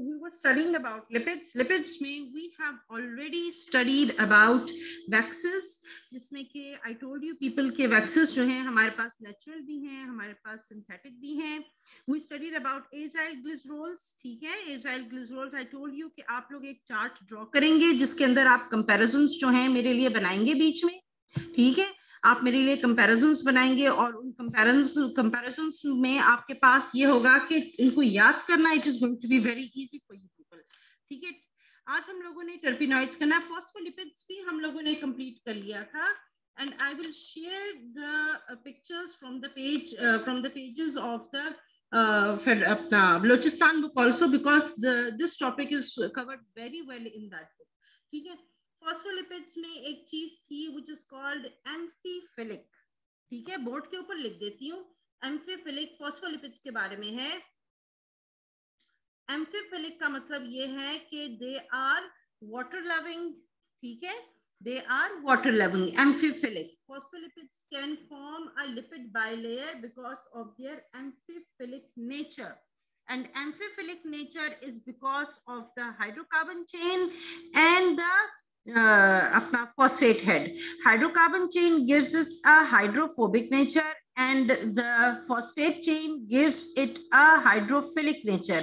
we were studying about lipids. Lipids में we have already studied about waxes, जिसमें कि I told you people के waxes जो हैं हमारे पास natural भी हैं, हमारे पास synthetic भी हैं. We studied about acyl glycerols. ठीक है, acyl glycerols I told you कि आप लोग एक चार्ट ड्रॉ करेंगे जिसके अंदर आप comparisons जो हैं मेरे लिए बनाएंगे बीच में. ठीक है, आप मेरे लिए कंपैरिजंस बनाएंगे और उन कंपैरिजंस में आपके पास ये होगा कि इनको याद करना. It is going to be very easy for you people. ठीक है, आज हम लोगों ने टर्पिनॉइड्स करना, फॉस्फोलिपिड्स भी हम लोगों ने कंप्लीट कर लिया था. And I will share the pictures from the pages of the अपना Balochistan book also, because this topic is covered very well in that book. ठीक है, फॉस्फोलिपिड्स में एक चीज थी which is called एम्फीफिलिक. ठीक है, बोर्ड के ऊपर लिख देती हूँ. एम्फीफिलिक फॉस्फोलिपिड्स के बारे में है. एम्फीफिलिक का मतलब ये है कि दे आर वाटर लविंग. ठीक है, they are water loving. Amphiphilic phospholipids can form a lipid bilayer because of their amphiphilic nature. And amphiphilic nature is because of the hydrocarbon chain and the अपना phosphate head. Hydrocarbon chain gives us a hydrophobic nature and the phosphate chain gives it a hydrophilic nature.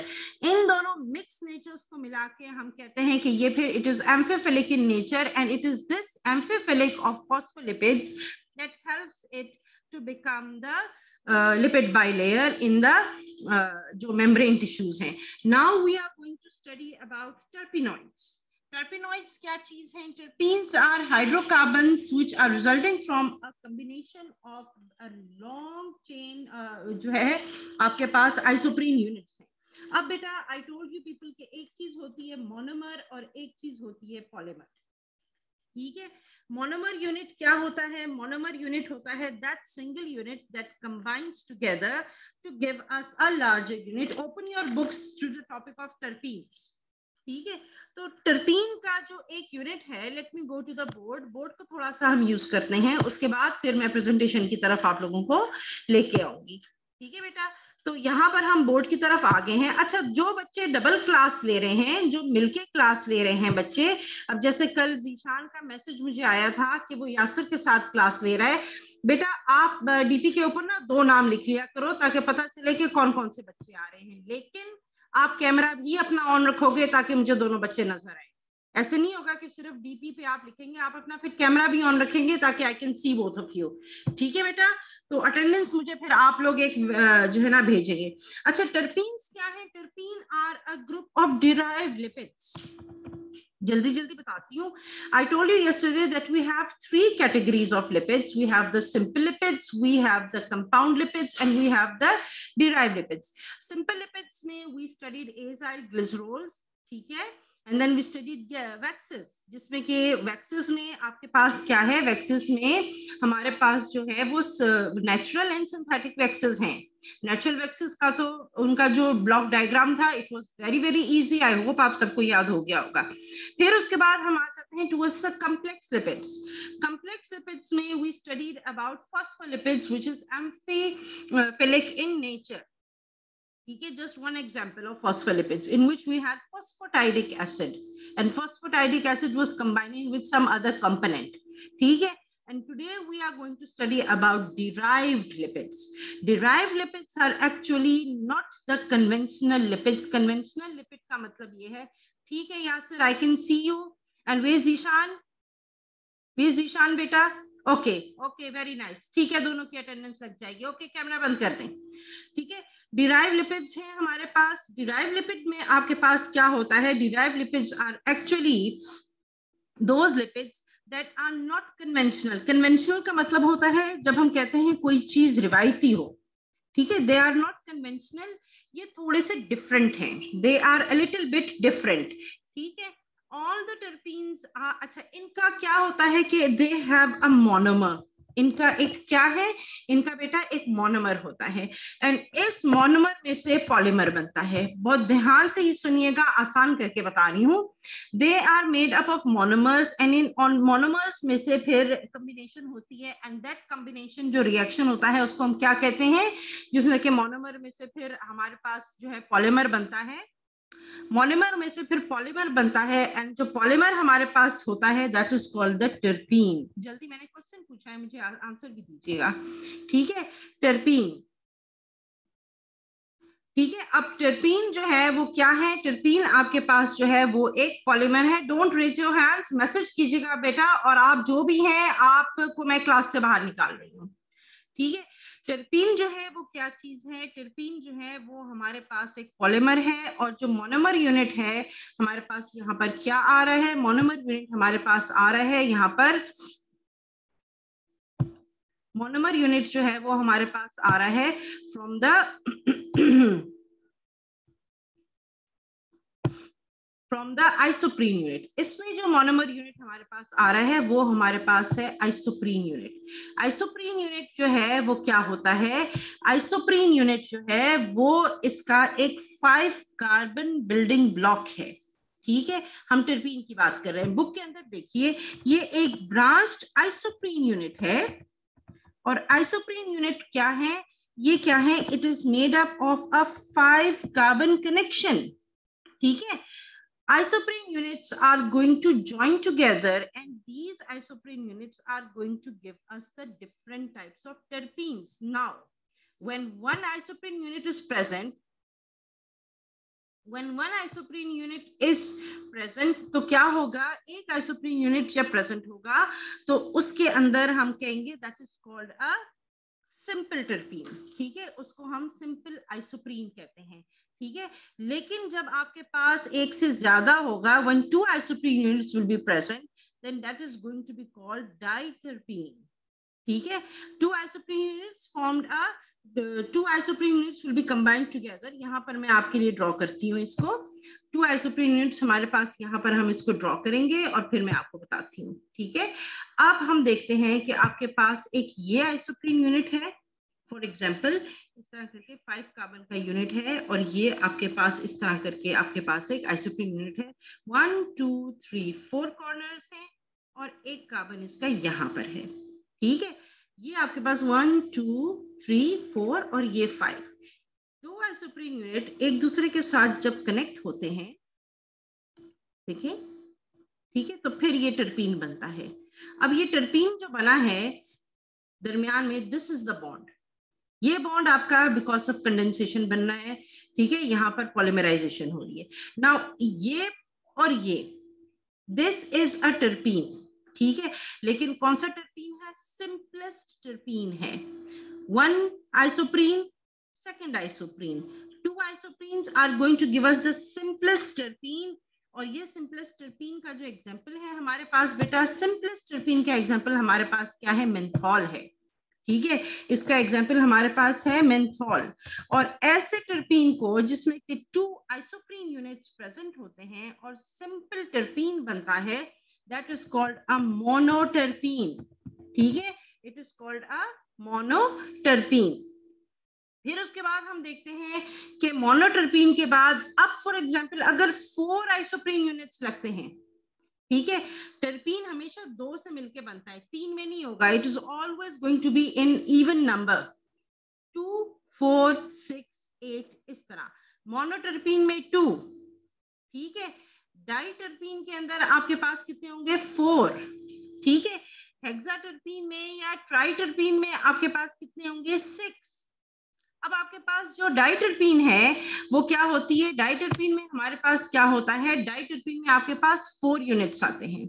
इन दोनों mixed natures को मिला के हम कहते हैं कि ये फिर it is amphiphilic in nature, and it is this amphiphilic of phospholipids that helps it to become the lipid bilayer in the जो membrane tissues हैं. Now we are going to study about terpenoids. Terpenoids क्या चीज हैं? Terpenes are hydrocarbons which are resulting from a combination of a long chain जो है आपके पास isoprene units हैं. अब बेटा I told you people कि एक चीज होती है monomer और एक चीज होती है polymer. ठीक है, मोनोमर यूनिट क्या होता है? मोनोमर यूनिट होता है that single unit that combines together to give us a larger unit. Open your books to the topic of terpenes. ठीक है, तो टर्पीन का जो एक यूनिट है, let me go to the board. Board को थोड़ा सा हम यूज करते हैं, उसके बाद फिर मैं प्रेजेंटेशन की तरफ आप लोगों को लेके आऊंगी. ठीक है बेटा, तो यहाँ पर हम बोर्ड की तरफ आ गए हैं. अच्छा, जो बच्चे डबल क्लास ले रहे हैं, जो मिलके क्लास ले रहे हैं बच्चे, अब जैसे कल जीशान का मैसेज मुझे आया था कि वो यासर के साथ क्लास ले रहा है. बेटा आप डीपी के ऊपर ना 2 नाम लिख लिया करो ताकि पता चले कि कौन कौन से बच्चे आ रहे हैं. लेकिन आप कैमरा भी अपना ऑन रखोगे ताकि मुझे दोनों बच्चे नजर आए. ऐसे नहीं होगा कि सिर्फ डीपी पे आप लिखेंगे, आप अपना फिर कैमरा भी ऑन रखेंगे ताकि I can C both of you. ठीक है बेटा, तो अटेंडेंस मुझे फिर आप लोग एक जो है ना भेजेंगे. अच्छा, टर्पीन्स क्या है? Terpene are a group of derived lipids. जल्दी जल्दी बताती हूँ. I told you yesterday that we have 3 categories of lipids. We have the simple lipids, we have the compound lipids, and we have the derived lipids. Simple lipids में we studied acyl glycerols. ठीक है, and then we studied waxes, जिसमें कि waxes में आपके पास क्या है? waxes में हमारे पास जो है वो natural and synthetic waxes हैं. नेचुरल वैक्सेस का तो उनका जो ब्लॉक डायग्राम था, it was very very easy. I hope आप सबको याद हो गया होगा. फिर उसके बाद हम आ जाते हैं towards the complex lipids. Complex lipids में we studied about phospholipids which is amphiphilic in nature. ठीक है, just one example of phospholipids in which we had phosphatidic acid, and phosphatidic acid was combining with some other component. ठीक है, and today we are going to study about derived lipids. Derived lipids are actually not the conventional lipids. Conventional lipid का मतलब ये है. ठीक है Yasir, I can see you. And where's Zishan? Where's Zishan बेटा? Okay, okay, very nice. ठीक है, दोनों की अटेंडेंस लग जाएगी. ओके, कैमरा बंद कर दें. ठीक है, डिराइव लिपिड्स हैं हमारे पास. डिराइव लिपिड में आपके पास क्या होता है? Derive lipids are actually those lipids that are not conventional. Conventional का मतलब होता है जब हम कहते हैं कोई चीज रिवायती हो. ठीक है, they are not conventional. ये थोड़े से डिफरेंट हैं. They are a little bit different. ठीक है, all the terpenes are. अच्छा, इनका क्या होता है कि they have a monomer. इनका एक क्या है? इनका बेटा एक मोनोमर होता है, एंड इस मोनोमर में से पॉलीमर बनता है. बहुत ध्यान से ही सुनिएगा, आसान करके बता रही हूँ. They are made up of monomers, and इन मोनोमर्स में से फिर कॉम्बिनेशन होती है, एंड दैट कॉम्बिनेशन जो रिएक्शन होता है उसको हम क्या कहते हैं? जिसमें कि मोनोमर में से फिर हमारे पास जो है पॉलीमर बनता है. मोनोमर में से फिर पॉलीमर बनता है, एंड जो पॉलीमर हमारे पास होता है that is called the terpene. जल्दी, मैंने क्वेश्चन पूछा है, मुझे आंसर भी दीजिएगा, ठीक है। टर्पीन, ठीक है। अब टर्पीन जो है वो क्या है? टर्पीन आपके पास जो है वो एक पॉलीमर है। Don't raise your hands, message कीजिएगा बेटा, और आप जो भी हैं आपको मैं क्लास से बाहर निकाल रही हूँ, ठीक है। टर्पीन जो है वो क्या चीज है? टर्पीन जो है वो हमारे पास एक पॉलीमर है, और जो मोनोमर यूनिट है हमारे पास यहाँ पर क्या आ रहा है? मोनोमर यूनिट हमारे पास आ रहा है यहाँ पर, मोनोमर यूनिट जो है वो हमारे पास आ रहा है फ्रॉम द आइसोप्रीन यूनिट। इसमें जो मोनोमर यूनिट हमारे पास आ रहा है वो हमारे पास है आइसोप्रीन यूनिट। आइसोप्रीन यूनिट जो है वो क्या होता है? आइसोप्रीन यूनिट जो है वो इसका एक 5 कार्बन बिल्डिंग ब्लॉक है, ठीक है। हम टर्पीन की बात कर रहे हैं। बुक के अंदर देखिए, ये एक ब्रांच्ड आइसोप्रीन यूनिट है, और आइसोप्रीन यूनिट क्या है? ये क्या है? It is made up of a 5 carbon connection, ठीक है। Isoprene units are going to join together, and these isoprene units are going to give us the different types of terpenes. Now, when one isoprene unit is present, तो क्या होगा? एक isoprene unit जब present होगा तो उसके अंदर हम कहेंगे that is called a simple terpene, ठीक है। उसको हम सिंपल आइसोप्रीन कहते हैं, ठीक है। लेकिन जब आपके पास एक से ज्यादा होगा, when 2 isoprene units will be present, then that is going to be called diterpene, ठीक है। 2 isoprene units formed a, the 2 isoprene units will be combined together। यहाँ पर मैं आपके लिए ड्रॉ करती हूँ इसको। 2 isoprene units हमारे पास यहाँ पर हम इसको ड्रॉ करेंगे और फिर मैं आपको बताती हूँ, ठीक है। अब हम देखते हैं कि आपके पास एक ये isoprene unit है, फॉर एग्जाम्पल इस तरह करके 5 कार्बन का यूनिट है, और ये आपके पास इस तरह करके आपके पास एक आइसोप्रीन यूनिट है। 1 2 3 4 कॉर्नर्स हैं, और एक कार्बन इसका यहाँ पर है, ठीक है। ये आपके पास 1 2 3 4 और ये 5, 2 आइसोप्रीन यूनिट एक दूसरे के साथ जब कनेक्ट होते हैं, देखिए, ठीक है, तो फिर ये टर्पीन बनता है। अब ये टर्पीन जो बना है दरमियान में, दिस इज द बॉन्ड। ये बॉन्ड आपका बिकॉज ऑफ कंडेंसेशन बनना है, ठीक है। यहाँ पर पॉलीमराइजेशन हो रही है। नाउ ये और ये, दिस इज अ टर्पीन, ठीक है। लेकिन कौन सा टर्पीन है? सिंपलेस्ट टर्पीन है। 1 isoprene, second isoprene, 2 isoprenes are going to give us the simplest terpene. और ये सिंपलेस्ट टर्पीन का जो एग्जांपल है हमारे पास बेटा, सिंपलेस्ट टर्पीन का एग्जांपल हमारे पास क्या है? मेंथॉल है, ठीक है। इसका एग्जाम्पल हमारे पास है मेंथॉल। और ऐसे टर्पीन को जिसमें कि 2 आइसोप्रीन यूनिट्स प्रेजेंट होते हैं और सिंपल टर्पीन बनता है, that is called a monoterpene, ठीक है। It is called a monoterpene. फिर उसके बाद हम देखते हैं कि मोनोटर्पीन के बाद अब फॉर एग्जाम्पल अगर 4 आइसोप्रीन यूनिट्स लगते हैं, ठीक है। टर्पीन हमेशा 2 से मिलके बनता है, 3 में नहीं होगा। It is always going to be in even number, 2 4 6 8 इस तरह। मोनोटर्पीन में 2, ठीक है। डाइटर्पीन के अंदर आपके पास कितने होंगे? 4, ठीक है। हेक्साटर्पीन में या ट्राइटर्पीन में आपके पास कितने होंगे? 6। अब आपके पास जो डाइटर्पीन है वो क्या होती है? डाइटर्पीन में हमारे पास क्या होता है? डाइटर्पीन में आपके पास 4 यूनिट्स आते हैं,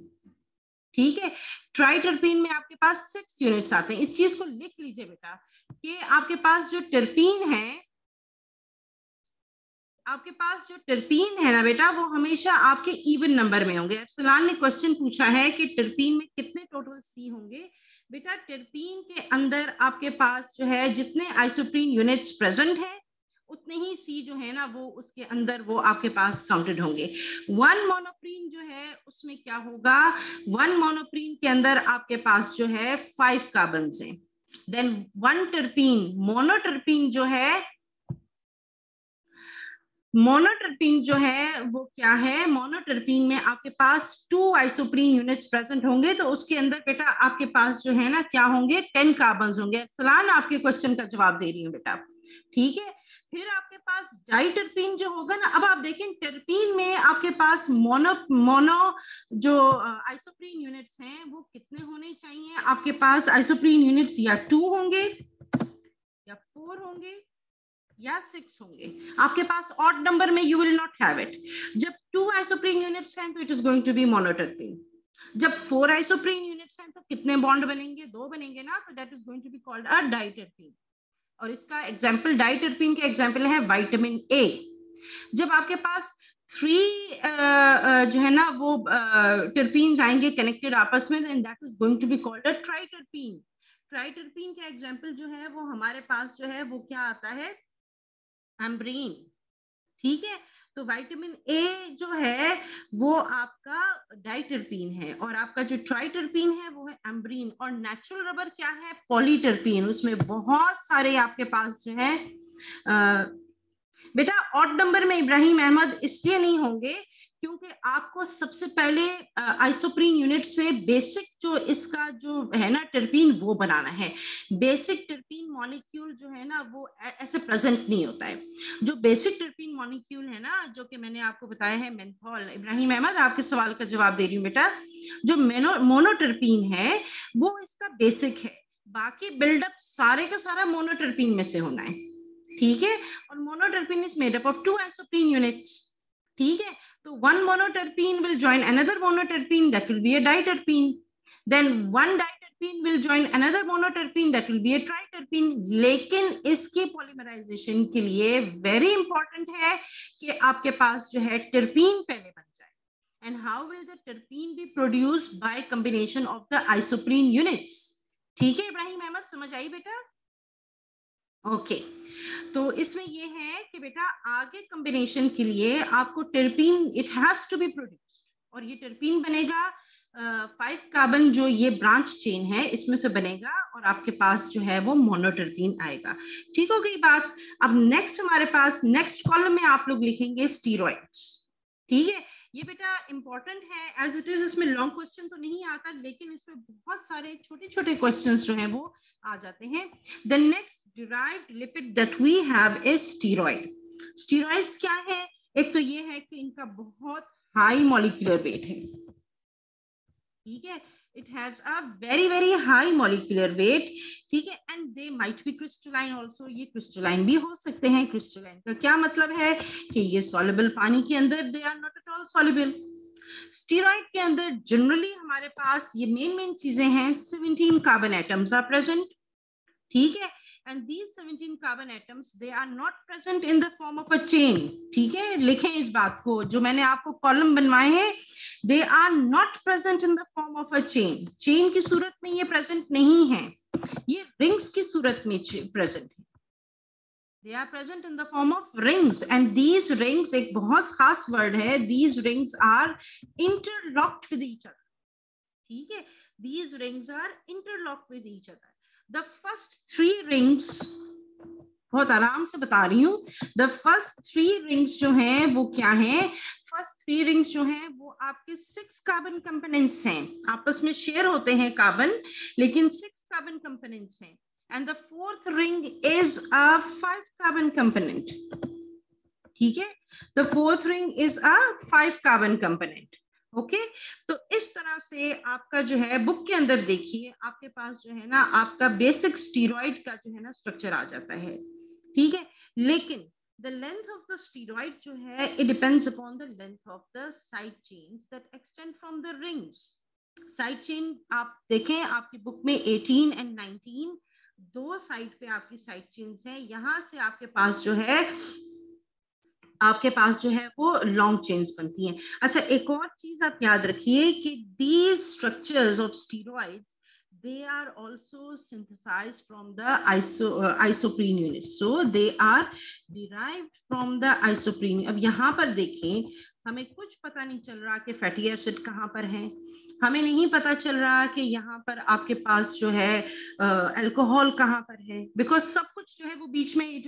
ठीक है। ट्राइटर्पीन में आपके पास 6 यूनिट्स आते हैं। इस चीज को लिख लीजिए बेटा कि आपके पास जो टर्पीन है, आपके पास जो टर्पीन है ना बेटा, वो हमेशा आपके इवन नंबर में होंगे। अफसलान ने क्वेश्चन पूछा है कि टर्पीन में कितने टोटल सी होंगे। बेटा टर्पीन के अंदर आपके पास जो है जितने आइसोप्रीन यूनिट्स प्रेजेंट हैं उतने ही सी जो है ना वो उसके अंदर वो आपके पास काउंटेड होंगे। 1 मोनोप्रीन जो है उसमें क्या होगा? 1 मोनोप्रीन के अंदर आपके पास जो है 5 कार्बन हैं। देन 1 टर्पीन, मोनोटर्पीन जो है, मोनोटर्पीन जो है वो क्या है? मोनोटर्पीन में आपके पास 2 आइसोप्रीन यूनिट्स प्रेजेंट होंगे, तो उसके अंदर बेटा आपके पास जो है ना क्या होंगे? 10 कार्बन होंगे। सलान आपके क्वेश्चन का जवाब दे रही हूँ बेटा, ठीक है। फिर आपके पास डाइटरपीन जो होगा ना, अब आप देखें टर्पीन में आपके पास मोनो जो आइसोप्रीन यूनिट्स हैं वो कितने होने चाहिए आपके पास? आइसोप्रीन यूनिट्स या 2 होंगे या 4 होंगे या 6 होंगे। आपके पास ऑड नंबर में you will not have it. जब 2 आइसोप्रीन यूनिट्स हैं तो it is going to be monoterpene. जब 4 आइसोप्रीन यूनिट्स हैं तो कितने बॉन्ड बनेंगे? 2 बनेंगे ना, तो that is going to be called a diterpene. और इसका एग्जाम्पल, डाइटरपीन के एग्जाम्पल है विटामिन ए। जब आपके पास 3 जो है ना वो टर्पीन आएंगे कनेक्टेड आपस में, then that is going to be called a triterpene. Triterpene का एग्जाम्पल जो है वो हमारे पास जो है वो क्या आता है? एम्ब्रीन। ठीक है, तो विटामिन ए जो है वो आपका डाइटरपीन है, और आपका जो ट्राइटरपीन है वो है एम्ब्रीन। और नेचुरल रबर क्या है? पॉलीटरपीन। उसमें बहुत सारे आपके पास जो है बेटा ऑड नंबर में इब्राहिम अहमद इसलिए नहीं होंगे क्योंकि आपको सबसे पहले आइसोप्रीन यूनिट से बेसिक जो इसका जो है ना टर्पीन वो बनाना है। बेसिक टर्पीन मॉलिक्यूल जो है ना वो ऐसे प्रेजेंट नहीं होता है। जो बेसिक टर्पीन मॉलिक्यूल है ना, जो कि मैंने आपको बताया है मेंथॉल। इब्राहिम अहमद आपके सवाल का जवाब दे रही हूँ बेटा। जो मोनोटर्पीन है वो इसका बेसिक है, बाकी बिल्डअप सारे का सारा मोनोटर्पीन में से होना है। ठीक है, और monoterpene is made up of 2 isoprene units. ठीक है, तो one monoterpene will join another monoterpene, that will be a diterpene. Then one diterpene will join another monoterpene, that will be a triterpene. लेकिन इसके पॉलीमराइजेशन के लिए very important है कि आपके पास जो है टर्पीन पहले बन जाए। And how will the terpene be produced? By combination of the isoprene units. ठीक है इब्राहिम अहमद, समझ आई बेटा? ओके तो इसमें ये है कि बेटा आगे कॉम्बिनेशन के लिए आपको terpene it has to be produced, और ये टर्पीन बनेगा 5 कार्बन जो ये ब्रांच चेन है इसमें से बनेगा, और आपके पास जो है वो मोनोटर्पीन आएगा। ठीक हो गई बात। अब नेक्स्ट हमारे पास नेक्स्ट कॉलम में आप लोग लिखेंगे स्टीरॉइड्स। ठीक है, ये बेटा इंपॉर्टेंट है एज इट इज। इसमें लॉन्ग क्वेश्चन तो नहीं आता, लेकिन इसमें बहुत सारे छोटे छोटे क्वेश्चंस जो हैं वो आ जाते हैं। The next derived lipid that we have is steroid. Steroids क्या है? एक तो ये है कि इनका बहुत हाई मॉलिक्यूलर वेट है। ठीक है, it has a very very high molecular weight. ठीक है, and they might be crystalline also. ये crystalline भी हो सकते हैं। crystalline का क्या मतलब है कि ये soluble पानी के अंदर, they are not at all soluble. Steroid के अंदर जनरली हमारे पास ये मेन चीजें हैं। 17 कार्बन एटम्स आर प्रेजेंट। ठीक है, and these 17 carbon atoms they are not present in the form of a chain. ठीक है, लिखें इस बात को, जो मैंने आपको कॉलम बनवाए हैं they are not present in the form of a chain. Chain की सूरत में ये प्रेजेंट नहीं है, ये रिंग्स की सूरत में प्रेजेंट है। They are present in the form of rings, and these rings एक बहुत खास वर्ड है, these rings are interlocked with each other. ठीक है, these rings are interlocked with each other. The first 3 rings, बहुत आराम से बता रही हूँ, the first 3 rings जो हैं वो क्या हैं? फर्स्ट 3 रिंग्स जो हैं वो आपके 6 कार्बन कंपोनेंट्स हैं, आपस में शेयर होते हैं कार्बन, लेकिन 6 कार्बन कंपोनेंट्स हैं। And the 4th ring is a 5 carbon component. ठीक है, the 4th ring is a 5 carbon component. Okay, तो इस तरह से आपका जो है बुक के अंदर देखिए आपके पास जो है ना आपका बेसिक स्टीरॉइड का जो है ना स्ट्रक्चर आ जाता है। ठीक है, लेकिन the length of the steroid जो है it depends upon the length of the side chains that extend from the rings. Side chain आप देखें आपकी बुक में 18 and 19 दो साइड पे आपकी साइड चेन्स हैं। यहां से आपके पास जो है वो लॉन्ग चेन्स बनती हैं। अच्छा, एक और चीज आप याद रखिए कि these structures of steroids they are also synthesized from the isoprene unit, so they are derived from the isoprene. अब यहाँ पर देखें, हमें कुछ पता नहीं चल रहा कि फैटी एसिड कहाँ पर है, हमें नहीं पता चल रहा कि यहाँ पर आपके पास जो है अल्कोहल कहाँ पर है, बिकॉज सब कुछ जो है वो बीच में इट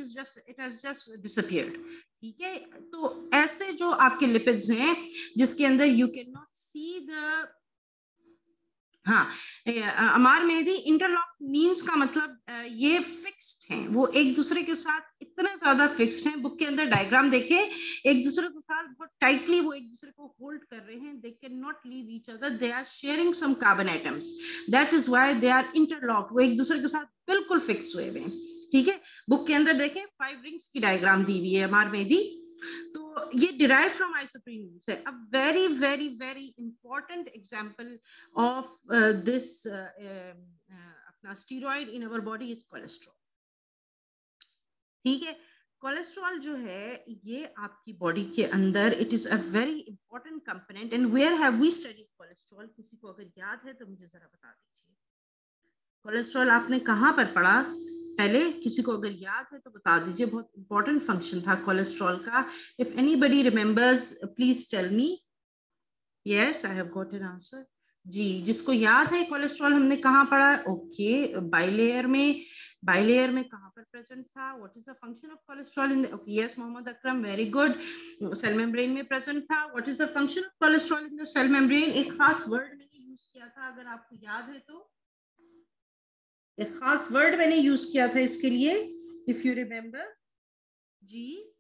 हैज जस्ट डिसअपीयर्ड। ठीक है, तो ऐसे जो आपके लिपिड्स हैं जिसके अंदर you can not see the हाँ, अमार मेहदी इंटरलॉक मीन्स का मतलब ये फिक्स्ड हैं, वो एक दूसरे के साथ इतना ज्यादा फिक्स्ड हैं। बुक के अंदर डायग्राम देखें, एक दूसरे के साथ बहुत टाइटली वो एक दूसरे को होल्ड कर रहे हैं। They can not leave each other, they are sharing some carbon atoms, that is why they are interlock. वो एक दूसरे के साथ बिल्कुल फिक्स हुए हैं। ठीक है, बुक के अंदर देखें 5 रिंग्स की डायग्राम दी हुई है अमार मेहदी। तो ये डिराइव फ्रॉम आइसोप्रीन से a very very very important example of this अपना steroid in our body is cholesterol. ठीक है, कोलेस्ट्रॉल जो है ये आपकी बॉडी के अंदर it is a very important component. And where have we studied cholesterol? किसी को अगर याद है तो मुझे जरा बता दीजिए, कोलेस्ट्रॉल आपने कहाँ पर पढ़ा पहले? किसी को अगर याद है तो बता दीजिए, बहुत इंपॉर्टेंट फंक्शन था कोलेस्ट्रॉल का। If anybody remembers please tell me. Yes, I have got an answer. जी, जिसको याद है कोलेस्ट्रॉल हमने कहाँ पढ़ा? ओके, बाइलेयर में। बाइलेयर में कहाँ पर प्रेजेंट था? What is the function of cholesterol in the, okay yes Mohammad Akram, very good. Cell membrane में प्रेजेंट था। What is the function of cholesterol in the cell membrane? एक खास वर्ड मैंने यूज किया था, अगर आपको याद है तो एक खास वर्ड मैंने यूज किया था इसके लिए, इफ यू रिमेम्बर। जी,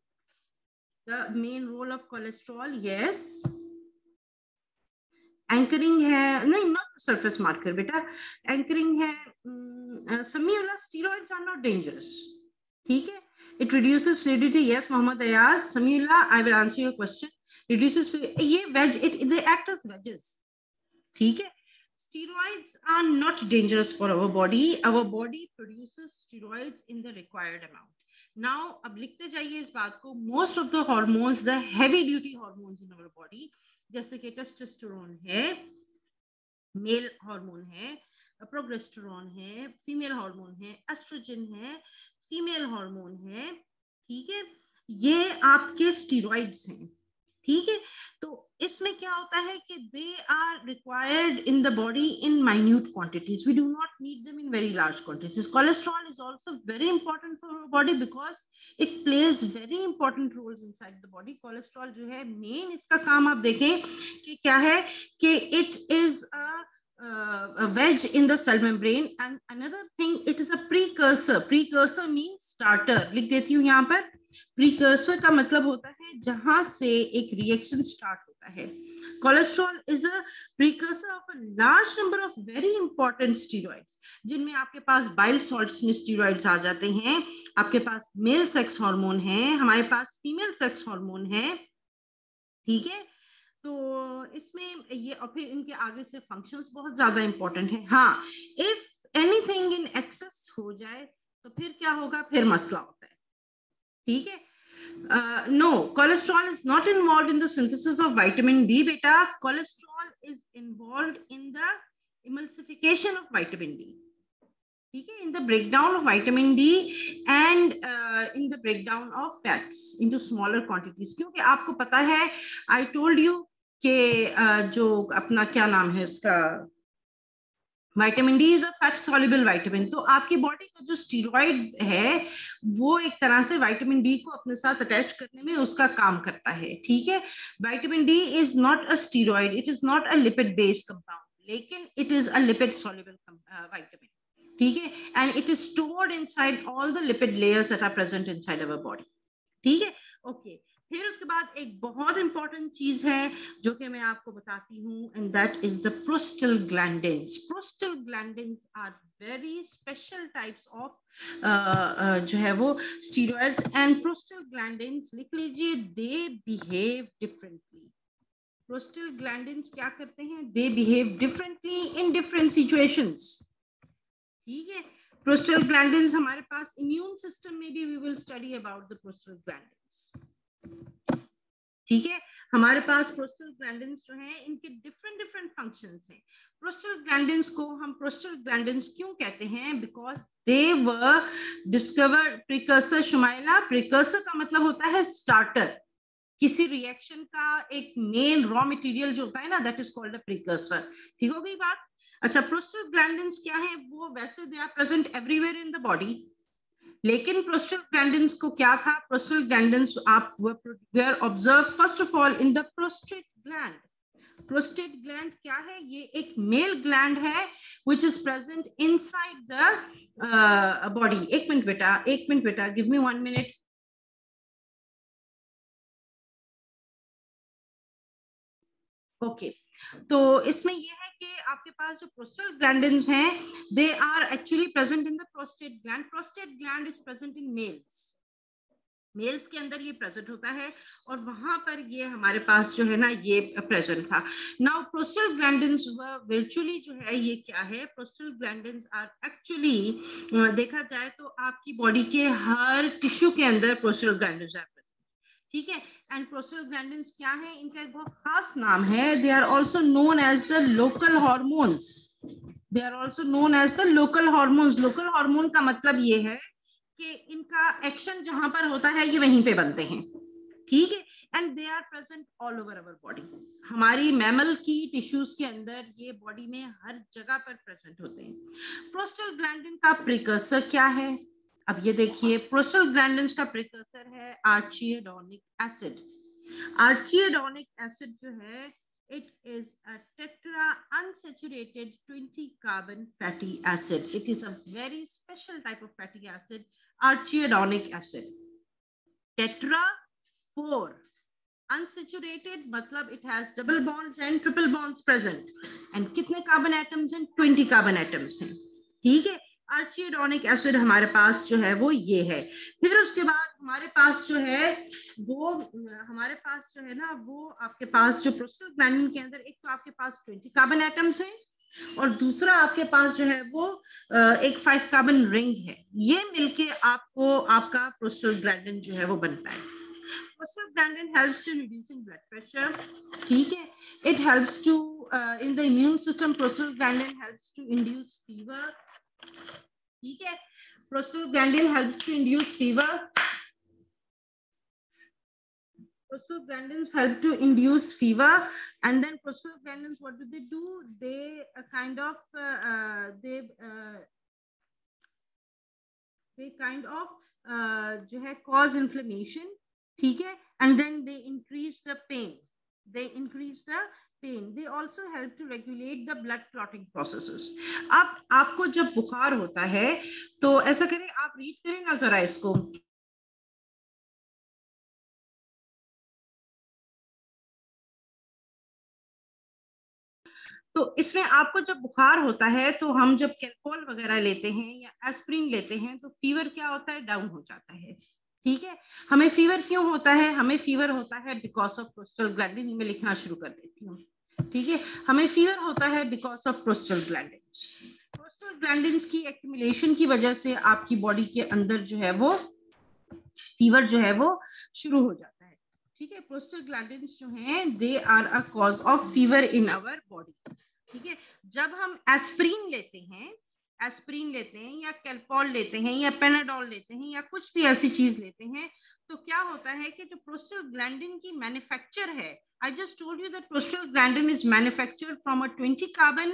the main role of cholesterol, yes, anchoring है, नहीं नॉट सरफेस मार्कर बेटा, एंकरिंग है। Samiullah, steroids are not dangerous. ठीक है, it reduces fluidity. Yes Mohammad Ayaz, Samiullah, I will answer your question. Reduces, ये wedge, it they act as wedges. ठीक है, steroids are not dangerous for our body. Our body produces steroids in the required amount. Now, अब लिखते जाइए इस बात को। Most of the hormones, the heavy duty hormones in our body, जैसे कि टेस्टोस्टेरोन है, मेल हार्मोन है, प्रोजेस्टेरोन है, फीमेल हार्मोन है, एस्ट्रोजन है, फीमेल हार्मोन है। ठीक है, ये आपके स्टीरॉइड्स हैं। ठीक है, तो इसमें क्या होता है कि they are required in the body in minute quantities, we do not need them in very large quantities. Cholesterol is also very important for our body because it plays very important roles inside the body. Cholesterol जो है main इसका काम आप देखें कि क्या है कि it is a wedge in the cell membrane, and another thing, it is a precursor. Precursor means starter, लिख देती हूँ यहाँ पर। प्रीकर्सर का मतलब होता है जहां से एक रिएक्शन स्टार्ट होता है। Cholesterol is a precursor of a large number of very important steroids, जिनमें आपके पास बाइल सॉल्ट्स में स्टीरॉइड्स आ जाते हैं, आपके पास मेल सेक्स हार्मोन है, हमारे पास फीमेल सेक्स हार्मोन है। ठीक है, तो इसमें ये, और फिर इनके आगे से फंक्शंस बहुत ज्यादा इंपॉर्टेंट है। हाँ, इफ एनीथिंग इन एक्सेस हो जाए तो फिर क्या होगा? फिर मसला होता है। ठीक है, no, cholesterol is not involved in the synthesis of vitamin D beta. Cholesterol is involved in the emulsification of vitamin D. ठीक है, in the breakdown of vitamin D and in the breakdown of fats into smaller quantities. क्योंकि आपको पता है, I told you कि जो अपना क्या नाम है इसका, vitamin D is a fat soluble vitamin. तो आपकी बॉडी का जो स्टीरॉइड है वो एक तरह से विटामिन डी को अपने साथ अटैच करने में उसका काम करता है। ठीक है, vitamin D is not a steroid, it is not a lipid based compound, लेकिन it is a lipid soluble vitamin. ठीक है, and it is stored inside all the lipid layers that are present inside our body. ठीक है, okay. फिर उसके बाद एक बहुत इंपॉर्टेंट चीज है जो कि मैं आपको बताती हूँ, and that is the prostaglandins. Prostaglandins are very special types of जो है वो स्टीरॉइड्स, एंड प्रोस्टाग्लैंडिन्स लिख लीजिए, दे बिहेव डिफरेंटली। प्रोस्टाग्लैंडिन्स क्या करते हैं? They behave differently in different situations. ठीक है, प्रोस्टाग्लैंडिन्स हमारे पास इम्यून सिस्टम में भी we will study about the prostaglandins. ठीक है, हमारे पास प्रोस्टाग्लैंडिन्स जो हैं इनके डिफरेंट डिफरेंट फंक्शंस हैं। प्रोस्टाग्लैंडिन्स को हम प्रोस्टाग्लैंडिन्स क्यों कहते हैं? Because they were discovered precursor. Shumaila, precursor का मतलब होता है स्टार्टर, किसी रिएक्शन का एक मेन रॉ मटेरियल जो होता है ना, that is called a precursor. ठीक हो गई बात? अच्छा, प्रोस्टाग्लैंडिन्स क्या है? वो वैसे they are present everywhere in the body, लेकिन प्रोस्टाग्लैंडिन्स को क्या था? प्रोस्टाग्लैंडिन्स आप were observe first of all in the prostate gland. Prostate gland क्या है? ये एक मेल ग्लैंड है which is present inside the body. एक मिनट बेटा, गिव मी 1 minute. ओके, तो इसमें ये है कि आपके पास जो प्रोस्टेट ग्लैंडिन्स हैं, they are actually present in the prostate gland. Prostate gland is present in males के अंदर ये प्रेजेंट होता है, और वहां पर ये हमारे पास जो है ना ये प्रेजेंट था. नाउ प्रोस्टेट ग्लैंडिन्स वर्चुअली जो है ये क्या है? प्रोस्टेट ग्लैंडिन्स आर एक्चुअली, देखा जाए तो आपकी बॉडी के हर टिश्यू के अंदर प्रोस्टेट ग्लैंडिन्स आर प्रेजेंट. ठीक है, एंड प्रोस्टेट ग्लैंडिन्स क्या है? इनका एक बहुत खास नाम है. They are also known as the local hormones. They are also known as the local hormones. Local hormone का मतलब ये है कि इनका एक्शन जहां पर होता है ये वहीं पे बनते हैं. ठीक है, and they are present all over our body. हमारी मैमल की टिश्यूज के अंदर ये बॉडी में हर जगह पर प्रेजेंट होते हैं. प्रोस्टेट ग्लैंडिन का प्रिकर्सर क्या है? अब ये देखिए, प्रोस्टेट ग्लैंडिन का प्रिकर्सर है आर्चिडोनिक एसिड. आर्चिडोनिक एसिड जो है, it is a tetra unsaturated 20 carbon fatty acid. It is a very special type of fatty acid, arachidonic acid. Tetra 4 unsaturated मतलब it has double bonds and triple bonds present. And कितने carbon atoms हैं? 20 carbon atoms हैं. ठीक है, arachidonic acid हमारे पास जो है वो ये है. फिर उसके बाद हमारे पास जो है वो आपके पास जो प्रोस्टेट ग्लैंडिन के अंदर एक तो आपके पास 20 कार्बन एटम्स हैं, और दूसरा आपके पास जो है वो एक 5 कार्बन रिंग है. ये मिलके आपको आपका प्रोस्टेट ग्लैंडिन जो है वो बनता है. Prostaglandin helps in reducing blood pressure. ठीक है, it helps to in the immune system. Prostaglandin helps to induce fever. ठीक है, prostaglandin helps to induce fever. Prostaglandins help to induce fever, and then prostaglandins, what do? They kind of जो है cause inflammation. ठीक है, and then they increase the pain. They also help to regulate the blood clotting processes. अब आपको जब बुखार होता है तो ऐसा करें, आप रीड करें ना जरा इसको. तो इसमें आपको जब बुखार होता है तो हम जब कैलपोल वगैरह लेते हैं या एस्प्रिन लेते हैं तो फीवर क्या होता है? डाउन हो जाता है. ठीक है, हमें फीवर क्यों होता है? हमें फीवर होता है बिकॉज ऑफ प्रोस्टेट ग्लैंडिन. मैं लिखना शुरू कर देती हूँ. ठीक है, हमें फीवर होता है बिकॉज ऑफ प्रोस्टेट ग्लैंडिन्स. प्रोस्टेट ग्लैंडिन्स की एक्यूमुलेशन की वजह से आपकी बॉडी के अंदर जो है वो फीवर जो है वो शुरू हो जाता है. ठीक है, प्रोस्टेट ग्लैंडिन्स जो हैं they are a cause of fever in our body. ठीक है, जब हम एस्प्रिन लेते हैं या कैलपॉल लेते हैं या पेनाडोल लेते हैं या कुछ भी ऐसी चीज लेते हैं, तो क्या होता है कि जो प्रोस्टेट ग्लैंडिन की मैन्युफैक्चर है, I just told you that prostaglandin is manufactured from a 20 carbon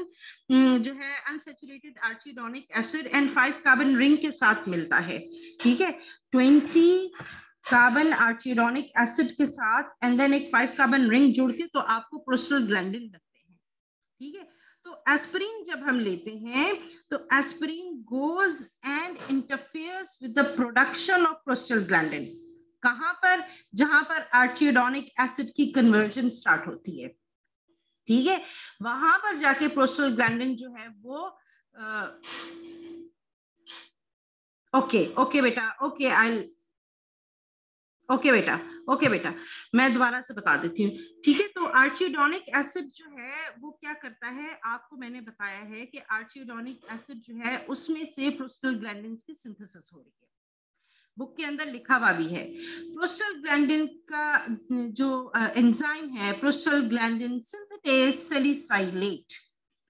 जो है unsaturated arachidonic acid and 5 carbon ring के साथ मिलता है. ठीक है, 20 कार्बन arachidonic acid के साथ एंड देन एक 5 कार्बन रिंग जुड़ के तो आपको प्रोस्टाग्लैंडिन बनते हैं. ठीक है, तो एस्पिरिन जब हम लेते हैं तो aspirin goes and interferes with the production of prostaglandin. कहां पर? जहां पर आर्चिडोनिक एसिड की कन्वर्जन स्टार्ट होती है. ठीक है, वहां पर जाके प्रोस्टाग्लैंडिन जो है वो ओके बेटा मैं दोबारा से बता देती हूँ. ठीक है, तो आर्चिडोनिक एसिड जो है वो क्या करता है, आपको मैंने बताया है कि आर्चिडोनिक एसिड जो है उसमें से प्रोस्टाग्लैंडिन की सिंथेसिस हो रही है. बुक के अंदर लिखा हुआ भी है. प्रोस्टाग्लैंडिन का जो एंजाइम है प्रोस्टाग्लैंडिन सिंथेटेज सैलिसाइलेट,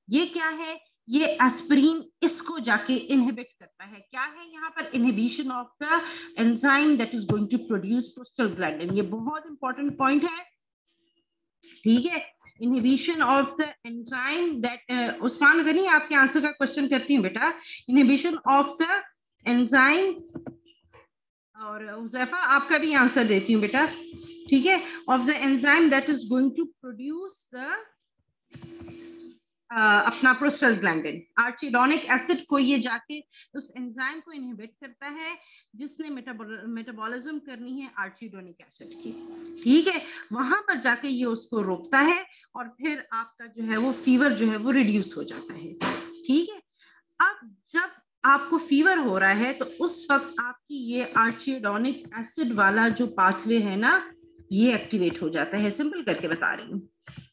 ये क्या है? ये एस्पिरिन इसको जाके इनहिबिट करता है. क्या है यहाँ पर? Inhibition of the enzyme that is going to produce prostaglandin. ये बहुत इंपॉर्टेंट पॉइंट है. ठीक है, inhibition of the enzyme that Usman Gani आपके आंसर का क्वेश्चन करती हूँ बेटा. इनहिबिशन ऑफ द एंजाइम, और हुज़ैफा आपका भी आंसर देती हूँ बेटा. ठीक है, of the enzyme that is going to produce the अपना प्रोस्टाग्लैंडिन, आर्चिडोनिक एसिड को ये जाके उस एंजाइम को इनहिबिट करता है जिसने मेटाबॉलिज्म करनी है आर्चिडोनिक एसिड की, ठीक है, वहां पर जाके ये उसको रोकता है और फिर आपका जो है वो फीवर जो है वो रिड्यूस हो जाता है, ठीक है। अब जब आपको फीवर हो रहा है तो उस वक्त आपकी ये आर्चिडोनिक एसिड वाला जो पाथवे है ना ये एक्टिवेट हो जाता है, सिंपल करके बता रही हूँ,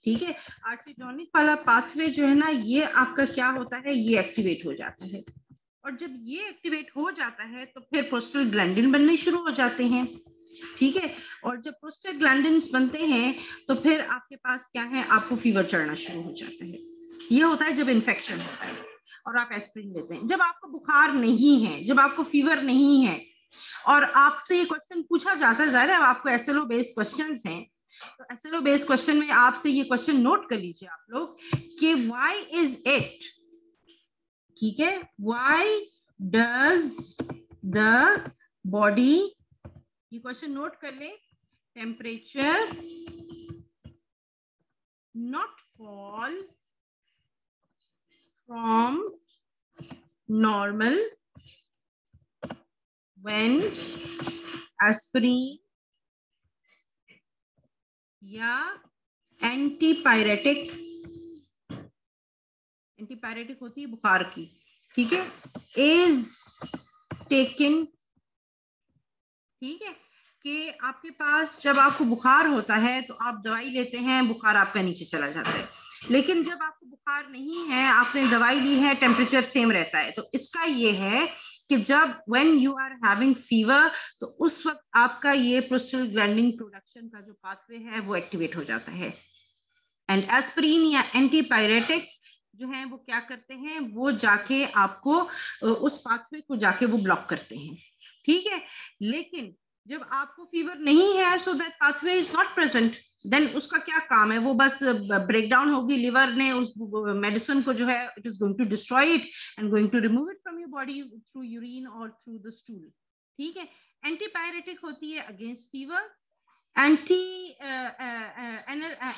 ठीक है। आर्चिडोनिक वाला पाथवे जो है ना ये आपका क्या होता है, ये एक्टिवेट हो जाता है, और जब ये एक्टिवेट हो जाता है तो फिर प्रोस्टाग्लैंडिन बनने शुरू हो जाते हैं, ठीक है। और जब प्रोस्टाग्लैंडिन्स बनते हैं तो फिर आपके पास क्या है, आपको फीवर चढ़ना शुरू हो जाता है। ये होता है जब इन्फेक्शन होता है और आप एस्पिरिन लेते हैं। जब आपको बुखार नहीं है, जब आपको फीवर नहीं है और आपसे ये क्वेश्चन पूछा जाता है, जाहिर है आपको एसएलओ बेस्ड क्वेश्चंस हैं, तो एसएलओ बेस्ड क्वेश्चन में आपसे ये क्वेश्चन नोट कर लीजिए आप लोग कि व्हाई इज इट, ठीक है, व्हाई डज द बॉडी, ये क्वेश्चन नोट कर ले, temperature not fall from normal when aspirin या एंटीपायरेटिक, एंटीपायरेटिक होती है बुखार की, ठीक है, इज टेकन, ठीक है, कि आपके पास जब आपको बुखार होता है तो आप दवाई लेते हैं, बुखार आपका नीचे चला जाता है, लेकिन जब आपको बुखार नहीं है, आपने दवाई ली है, टेम्परेचर सेम रहता है। तो इसका ये है कि जब when you are having fever तो उस वक्त आपका ये प्रोस्टाग्लैंडिन प्रोडक्शन का जो पाथवे है वो एक्टिवेट हो जाता है, एंड एस्पिरिन या एंटीपायरेटिक जो है वो क्या करते हैं, वो जाके आपको उस पाथवे को जाके वो ब्लॉक करते हैं, ठीक है। लेकिन जब आपको फीवर नहीं है, so that pathway is not present, then उसका क्या काम है, वो बस ब्रेक डाउन होगी, लिवर ने उस मेडिसिन को जो है it is going to destroy it and going to remove it from your body through urine और थ्रू द स्टूल, ठीक है। एंटीपायरेटिक होती है अगेंस्ट फीवर, एंटी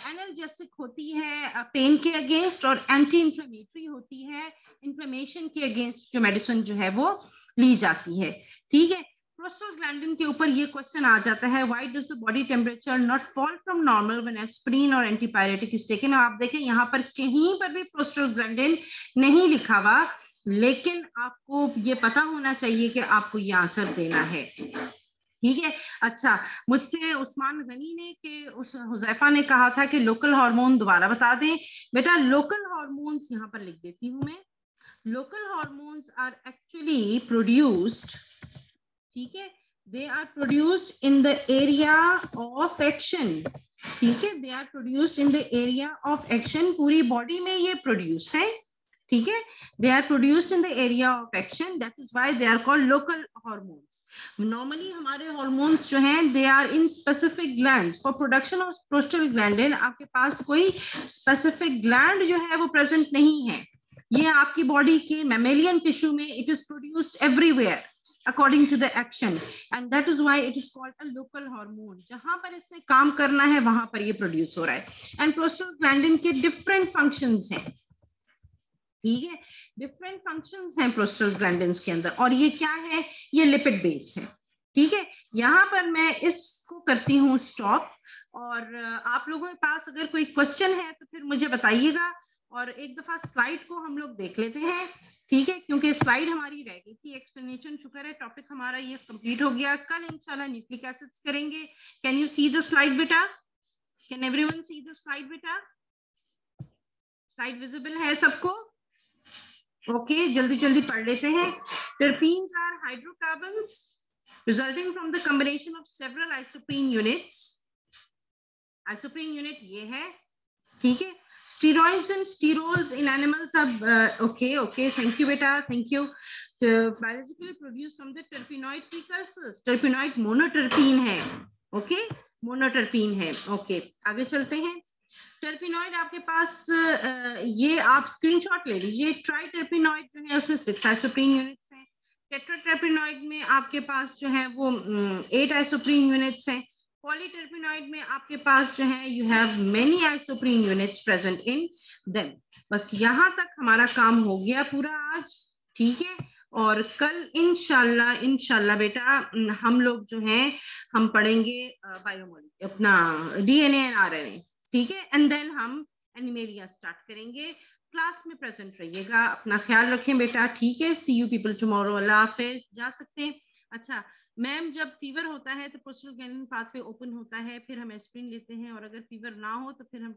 एनाल्जेसिक होती है पेन के अगेंस्ट, और एंटी इंफ्लेमेटरी होती है इन्फ्लेमेशन के अगेंस्ट जो मेडिसिन जो है वो ली जाती है, ठीक है। प्रोस्टाग्लैंडिन के ऊपर ये क्वेश्चन आ जाता है, why does the body temperature not fall from normal when aspirin और एंटीपायरेटिक इज टेकन। आप देखें यहाँ पर कहीं पर भी प्रोस्टाग्लैंडिन नहीं लिखा हुआ, लेकिन आपको ये पता होना चाहिए कि आपको ये आंसर देना है, ठीक है। अच्छा, मुझसे उस्मान गनी ने कि उस हुजैफा ने कहा था कि लोकल हार्मोन दोबारा बता दें। बेटा लोकल हार्मोन्स यहाँ पर लिख देती हूँ मैं, local hormones are actually produced, ठीक है, they are produced in the area of action, ठीक है, they are produced in the area of action, पूरी बॉडी में ये प्रोड्यूस है, ठीक है, they are produced in the area of action, that is why they are called local hormones. Normally हमारे hormones जो हैं they are in specific glands, for production of prostaglandin आपके पास कोई स्पेसिफिक ग्लैंड जो है वो प्रेजेंट नहीं है, ये आपकी बॉडी के मैमेलियन टिश्यू में it is produced everywhere according to the action, and that is why it is called a local hormone, जहां पर इसने काम करना है वहां पर ये प्रोड्यूस हो रहा है। एंड प्रोस्टाग्लैंडिन के डिफरेंट फंक्शंस हैं, ठीक है, डिफरेंट फंक्शंस हैं प्रोस्टाग्लैंडिन्स के अंदर, और ये क्या है, ये लिपिड बेस है, ठीक है। यहाँ पर मैं इसको करती हूँ स्टॉप, और आप लोगों के पास अगर कोई क्वेश्चन है तो फिर मुझे बताइएगा, और एक दफा स्लाइड को हम लोग देख लेते हैं, ठीक है, क्योंकि स्लाइड हमारी रह गई थी, एक्सप्लेनेशन, शुक्र है टॉपिक हमारा ये कंप्लीट हो गया। कल इंशाल्लाह न्यूक्लिक एसिड्स करेंगे। Can you see the slide बेटा, can everyone see the slide बेटा, स्लाइड विजिबल है सबको? ओके, जल्दी जल्दी पढ़ लेते हैं। Terpenes are hydrocarbons resulting from the combination of several isoprene units, isoprene unit ये है, ठीक है। Steroids and sterols in animals are okay, thank you beta, thank you. Biologically produced from the terpenoid precursors, terpenoid monoterpene है, okay, monoterpene है, okay, आगे चलते हैं। Terpenoid आपके पास ये आप स्क्रीनशॉट ले लीजिए, ट्राइटर्पिनॉइड जो है उसमें 6 आइसोप्रीन यूनिट्स हैं, टेट्राटर्पिनॉइड में आपके पास जो है वो 8 आइसोप्रीन यूनिट्स हैं, पॉलीटर्पिनॉइड में आपके पास जो है you have many isoprene units present in them, बस यहाँ तक हमारा काम हो गया पूरा आज, ठीक है। और कल इंशाल्लाह बेटा हम लोग जो हैं हम पढ़ेंगे बायोमोलिक्यूल अपना डीएनए एंड आरएनए, ठीक है। एंड देन हम एनिमेलिया स्टार्ट करेंगे। क्लास में प्रेजेंट रहिएगा, अपना ख्याल रखें बेटा, ठीक है। सी यू पीपल टुमारो, अल्लाह हाफिज, जा सकते हैं। अच्छा मैम, जब फीवर होता है तो पोस्टल गैनिन पाथवे ओपन होता है, फिर हम एस्प्रिन लेते हैं, और अगर फीवर ना हो तो फिर हम